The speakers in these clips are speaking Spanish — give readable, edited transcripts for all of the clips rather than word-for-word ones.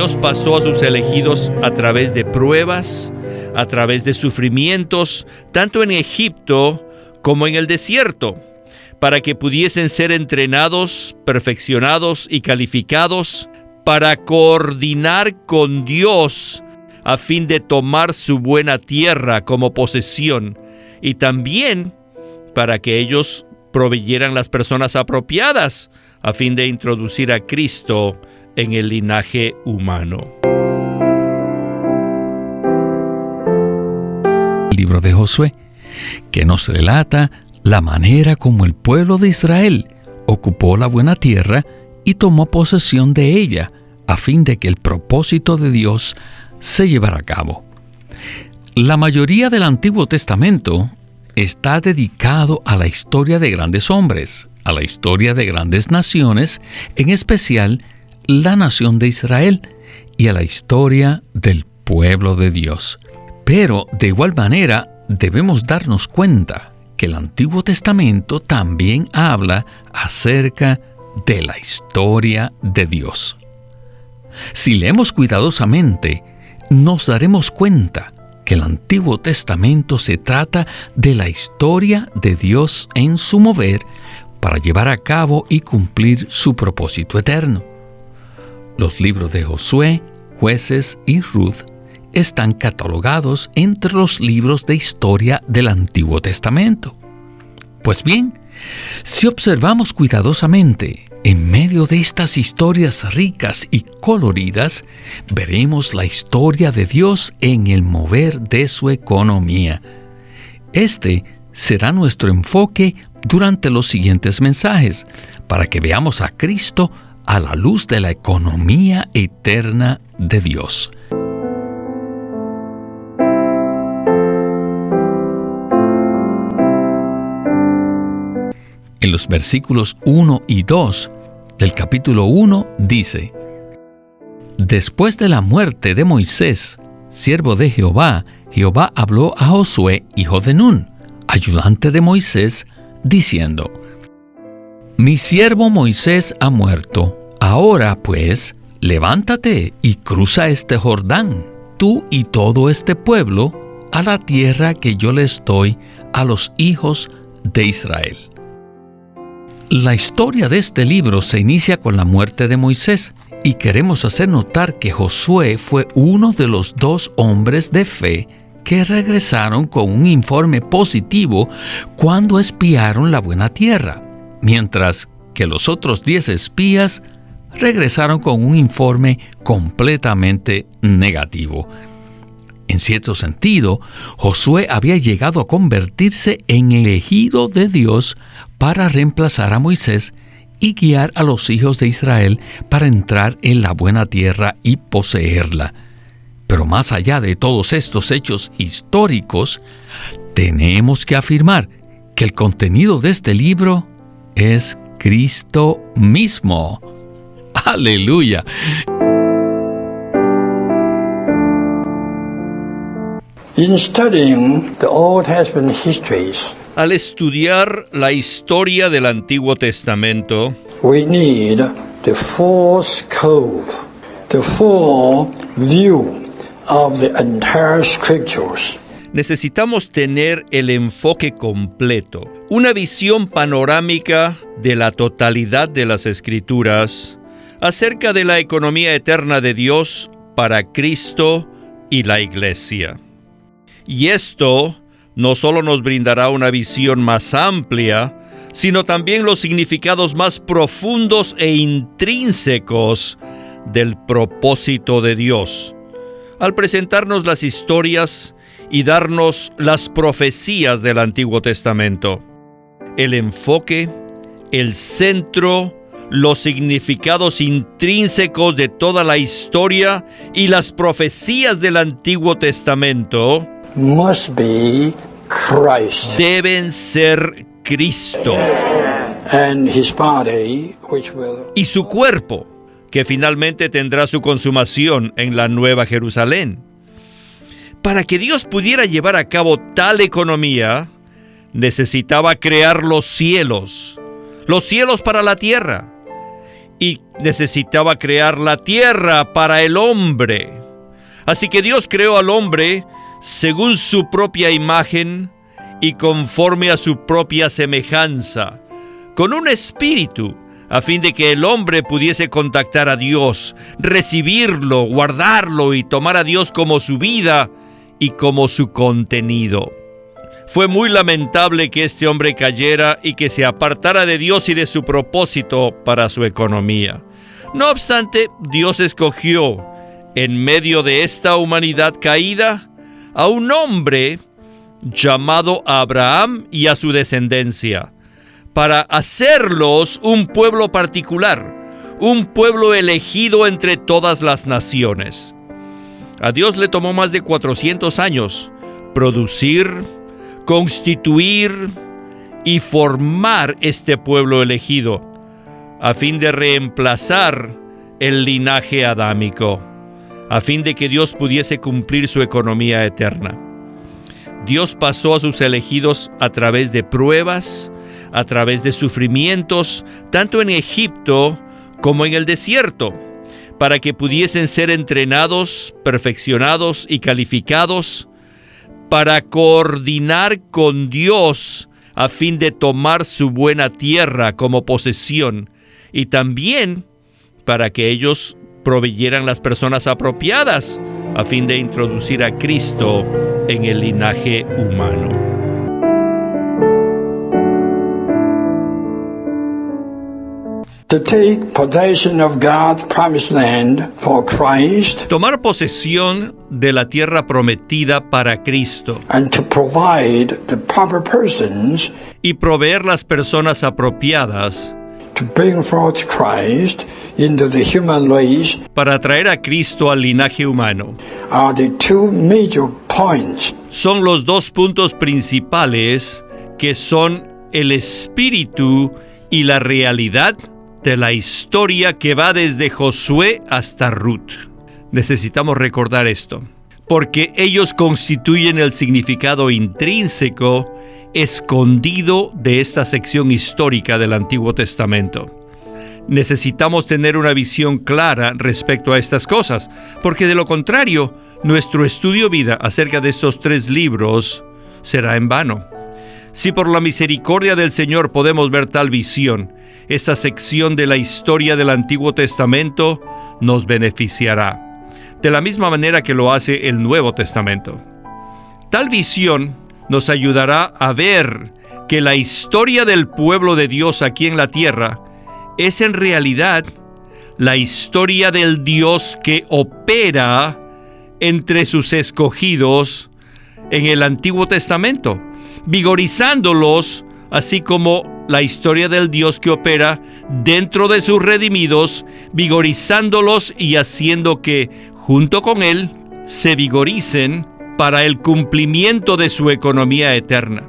Dios pasó a sus elegidos a través de pruebas, a través de sufrimientos, tanto en Egipto como en el desierto, para que pudiesen ser entrenados, perfeccionados y calificados para coordinar con Dios a fin de tomar su buena tierra como posesión, y también para que ellos proveyeran las personas apropiadas a fin de introducir a Cristo en el linaje humano. El libro de Josué, que nos relata la manera como el pueblo de Israel ocupó la buena tierra y tomó posesión de ella, a fin de que el propósito de Dios se llevara a cabo. La mayoría del Antiguo Testamento está dedicado a la historia de grandes hombres, a la historia de grandes naciones, en especial la nación de Israel, y a la historia del pueblo de Dios. Pero, de igual manera, debemos darnos cuenta que el Antiguo Testamento también habla acerca de la historia de Dios. Si leemos cuidadosamente, nos daremos cuenta que el Antiguo Testamento se trata de la historia de Dios en su mover para llevar a cabo y cumplir su propósito eterno. Los libros de Josué, Jueces y Ruth están catalogados entre los libros de historia del Antiguo Testamento. Pues bien, si observamos cuidadosamente, en medio de estas historias ricas y coloridas, veremos la historia de Dios en el mover de su economía. Este será nuestro enfoque durante los siguientes mensajes, para que veamos a Cristo a la luz de la economía eterna de Dios. En los versículos 1 y 2 del capítulo 1 dice: Después de la muerte de Moisés, siervo de Jehová, Jehová habló a Josué, hijo de Nun, ayudante de Moisés, diciendo: Mi siervo Moisés ha muerto. Ahora, pues, levántate y cruza este Jordán, tú y todo este pueblo, a la tierra que yo les doy a los hijos de Israel. La historia de este libro se inicia con la muerte de Moisés, y queremos hacer notar que Josué fue uno de los 2 hombres de fe que regresaron con un informe positivo cuando espiaron la buena tierra, mientras que los otros 10 espías regresaron con un informe completamente negativo. En cierto sentido, Josué había llegado a convertirse en elegido de Dios para reemplazar a Moisés y guiar a los hijos de Israel para entrar en la buena tierra y poseerla. Pero más allá de todos estos hechos históricos, tenemos que afirmar que el contenido de este libro es Cristo mismo. ¡Aleluya! In studying the Old Testament histories, al estudiar la historia del Antiguo Testamento, we need the full scope, the full view of the entire scriptures. necesitamos tener el enfoque completo, una visión panorámica de la totalidad de las Escrituras acerca de la economía eterna de Dios para Cristo y la Iglesia. Y esto no solo nos brindará una visión más amplia, sino también los significados más profundos e intrínsecos del propósito de Dios, al presentarnos las historias y darnos las profecías del Antiguo Testamento. El enfoque, el centro, los significados intrínsecos de toda la historia y las profecías del Antiguo Testamento Must be Christ deben ser Cristo and his body, which will y su cuerpo, que finalmente tendrá su consumación en la Nueva Jerusalén. Para que Dios pudiera llevar a cabo tal economía, necesitaba crear los cielos para la tierra, y necesitaba crear la tierra para el hombre. Así que Dios creó al hombre según su propia imagen y conforme a su propia semejanza, con un espíritu, a fin de que el hombre pudiese contactar a Dios, recibirlo, guardarlo y tomar a Dios como su vida y como su contenido. Fue muy lamentable que este hombre cayera y que se apartara de Dios y de su propósito para su economía. No obstante, Dios escogió, en medio de esta humanidad caída, a un hombre llamado Abraham y a su descendencia, para hacerlos un pueblo particular, un pueblo elegido entre todas las naciones. A Dios le tomó más de 400 años producir, constituir y formar este pueblo elegido, a fin de reemplazar el linaje adámico, a fin de que Dios pudiese cumplir su economía eterna. Dios pasó a sus elegidos a través de pruebas, a través de sufrimientos, tanto en Egipto como en el desierto, para que pudiesen ser entrenados, perfeccionados y calificados para coordinar con Dios a fin de tomar su buena tierra como posesión, y también para que ellos proveyeran las personas apropiadas a fin de introducir a Cristo en el linaje humano. To take possession of God's promised land for Christ Tomar posesión de la tierra prometida para Cristo and to provide the proper persons y proveer las personas apropiadas to bring forth Christ into the human race para traer a Cristo al linaje humano are the two major points son los dos puntos principales que son el espíritu y la realidad de la historia que va desde Josué hasta Ruth. Necesitamos recordar esto, porque ellos constituyen el significado intrínseco escondido de esta sección histórica del Antiguo Testamento. Necesitamos tener una visión clara respecto a estas cosas, porque de lo contrario, nuestro estudio vida acerca de estos tres libros será en vano. Si por la misericordia del Señor podemos ver tal visión, esta sección de la historia del Antiguo Testamento nos beneficiará, de la misma manera que lo hace el Nuevo Testamento. Tal visión nos ayudará a ver que la historia del pueblo de Dios aquí en la tierra es en realidad la historia del Dios que opera entre sus escogidos en el Antiguo Testamento, vigorizándolos, así como la historia del Dios que opera dentro de sus redimidos, vigorizándolos y haciendo que, junto con Él, se vigoricen para el cumplimiento de su economía eterna.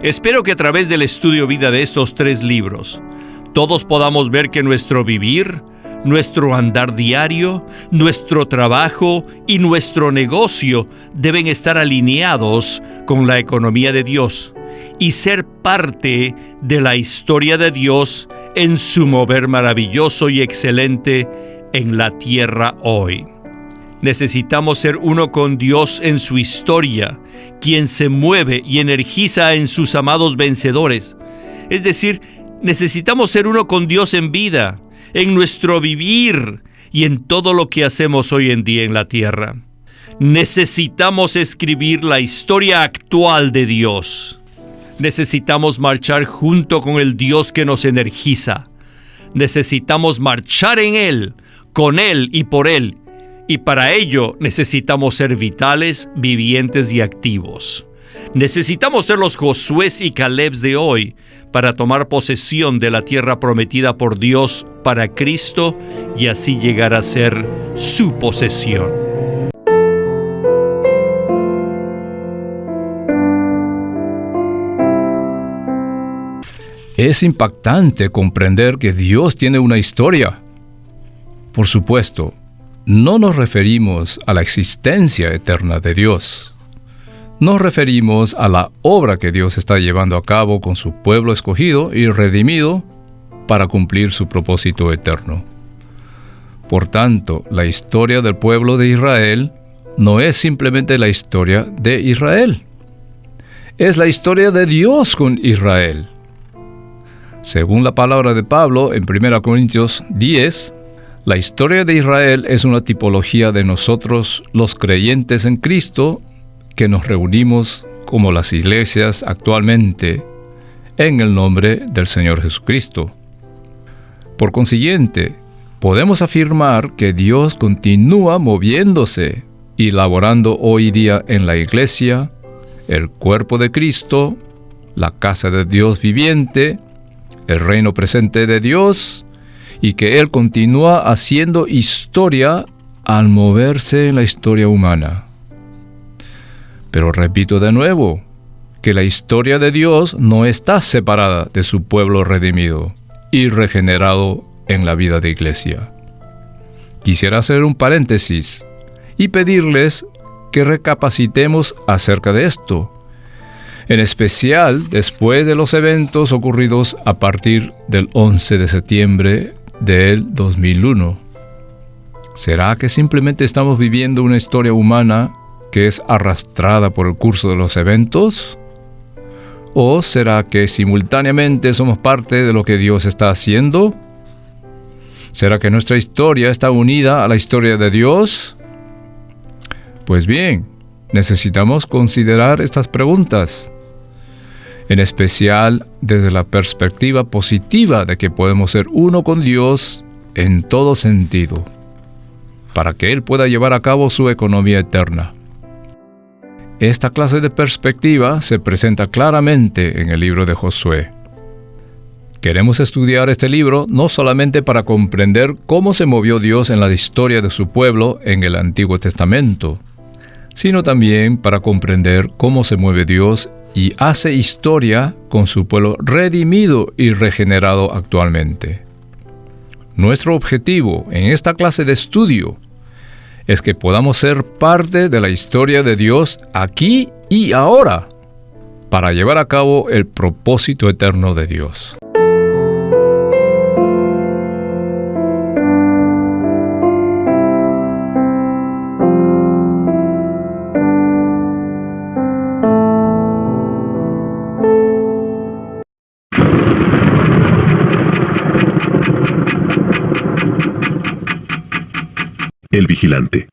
Espero que a través del estudio vida de estos tres libros, todos podamos ver que nuestro vivir, nuestro andar diario, nuestro trabajo y nuestro negocio deben estar alineados con la economía de Dios y ser parte de la historia de Dios en su mover maravilloso y excelente en la tierra hoy. Necesitamos ser uno con Dios en su historia, quien se mueve y energiza en sus amados vencedores. Es decir, necesitamos ser uno con Dios en vida, en nuestro vivir y en todo lo que hacemos hoy en día en la tierra. Necesitamos escribir la historia actual de Dios. Necesitamos marchar junto con el Dios que nos energiza. Necesitamos marchar en Él, con Él y por Él. Y para ello necesitamos ser vitales, vivientes y activos. Necesitamos ser los Josués y Calebs de hoy para tomar posesión de la tierra prometida por Dios para Cristo y así llegar a ser su posesión. Es impactante comprender que Dios tiene una historia. Por supuesto, no nos referimos a la existencia eterna de Dios. Nos referimos a la obra que Dios está llevando a cabo con su pueblo escogido y redimido para cumplir su propósito eterno. Por tanto, la historia del pueblo de Israel no es simplemente la historia de Israel. Es la historia de Dios con Israel. Según la palabra de Pablo en 1 Corintios 10, la historia de Israel es una tipología de nosotros, los creyentes en Cristo, que nos reunimos como las iglesias actualmente en el nombre del Señor Jesucristo. Por consiguiente, podemos afirmar que Dios continúa moviéndose y laborando hoy día en la iglesia, el cuerpo de Cristo, la casa de Dios viviente, el reino presente de Dios, y que Él continúa haciendo historia al moverse en la historia humana. Pero repito de nuevo, que la historia de Dios no está separada de su pueblo redimido y regenerado en la vida de iglesia. Quisiera hacer un paréntesis y pedirles que recapacitemos acerca de esto, en especial después de los eventos ocurridos a partir del 11 de septiembre del 2001. ¿Será que simplemente estamos viviendo una historia humana que es arrastrada por el curso de los eventos? ¿O será que simultáneamente somos parte de lo que Dios está haciendo? ¿Será que nuestra historia está unida a la historia de Dios? Pues bien, necesitamos considerar estas preguntas, en especial desde la perspectiva positiva de que podemos ser uno con Dios en todo sentido, para que Él pueda llevar a cabo su economía eterna. Esta clase de perspectiva se presenta claramente en el libro de Josué. Queremos estudiar este libro no solamente para comprender cómo se movió Dios en la historia de su pueblo en el Antiguo Testamento, sino también para comprender cómo se mueve Dios y hace historia con su pueblo redimido y regenerado actualmente. Nuestro objetivo en esta clase de estudio es que podamos ser parte de la historia de Dios aquí y ahora, para llevar a cabo el propósito eterno de Dios. El Vigilante.